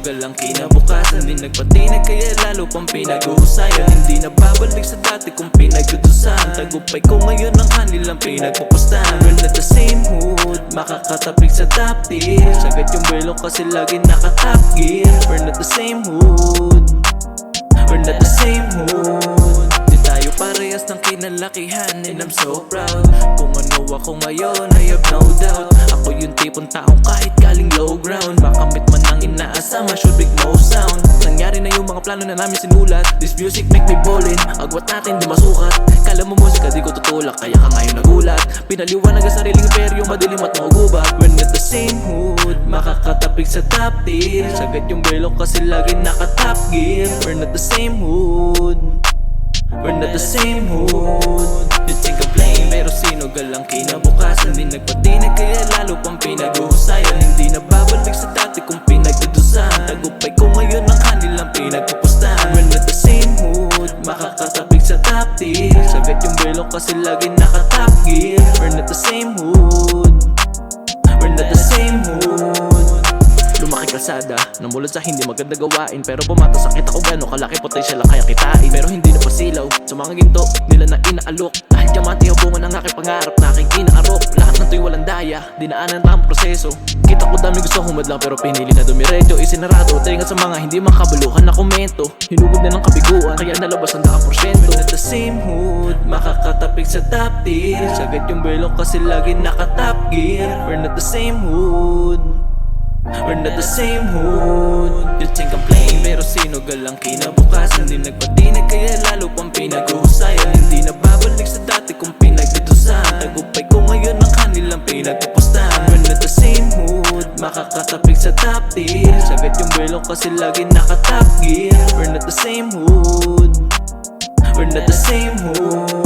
sinugal ang kinabukasan. Di nagpatinag kaya lalo pang pinag-uusayan. Hindi na babalik sa dati kung pinagdudusahan. Tagumpay ko ngayon ang kanilang pinagpupustahan. We're not the same hood, makakatapik sa top tier. Sagat yung belok kasi lagi naka-top gear. We're not the same hood, we're not the same hood. Di tayo parehas ng kinalakihan and I'm so proud. Kung ano ako ngayon, I have no doubt. Ako yung tipong taong kahit galing low ground, makamit man ang inaasam, I should make no sound. Nangyari na yung mga plano na namin sinulat. This music make me ballin', agwat natin di masukat. Kala mo musika di ko tutulak, kaya ka ngayon nagulat. Pinaliwanag ang sariling imperyong madilim at magugubat. We're not the same hood, makakatapik sa top tier. Sagat yung belok kasi lagi naka-top gear. We're not the same hood, we're not the same hood. You think I'm playing pero sinugal ang kinabukasan. Di nagpatinag kaya lalo pang pinag-uusayan. Hindi na babalik sa dati kung pinagdudusahan. Tagumpay ko ngayon ang kanilang pinagpupustahan. We're not the same hood, makakatapik sa top tier. Sagat yung belok kasi lagi naka-top gear. We're not the same hood, we're not the same hood. Lumaki kalsada, namulat sa hindi maganda gawain. Pero bumata sakit ako gano'n kalaki potensyal lang kaya kitain. Pero hindi na pasilaw sa mga ginto nila na inaalok. Kahit diamante hubungan ang aking pangarap na aking inaarok. Lahat ng to'y walang daya, dinaanan tamang proseso. Kita ko dami gusto humadlang pero pinili na dumiretso. Isinarado, taingat sa mga hindi makabuluhan na komento. Hinugod na ng kabiguan, kaya nalabas ang 100%. We're not the same hood, makakatapik sa top tier. Sagat yung belok kasi lagi naka-top gear. We're not the same hood, we're not the same hood. You think I'm playing pero sinugal ang kinabukasan. Di nagpatinag kaya lalo pang pinag-uusayan. Hindi na babalik sa dati kung pinagdudusahan. Tagumpay ko ngayon ang kanilang pinagpupustahan. We're not the same hood, makakatapik sa top tier. Sagat yung belok kasi lagi naka-top gear. We're not the same hood, we're not the same hood.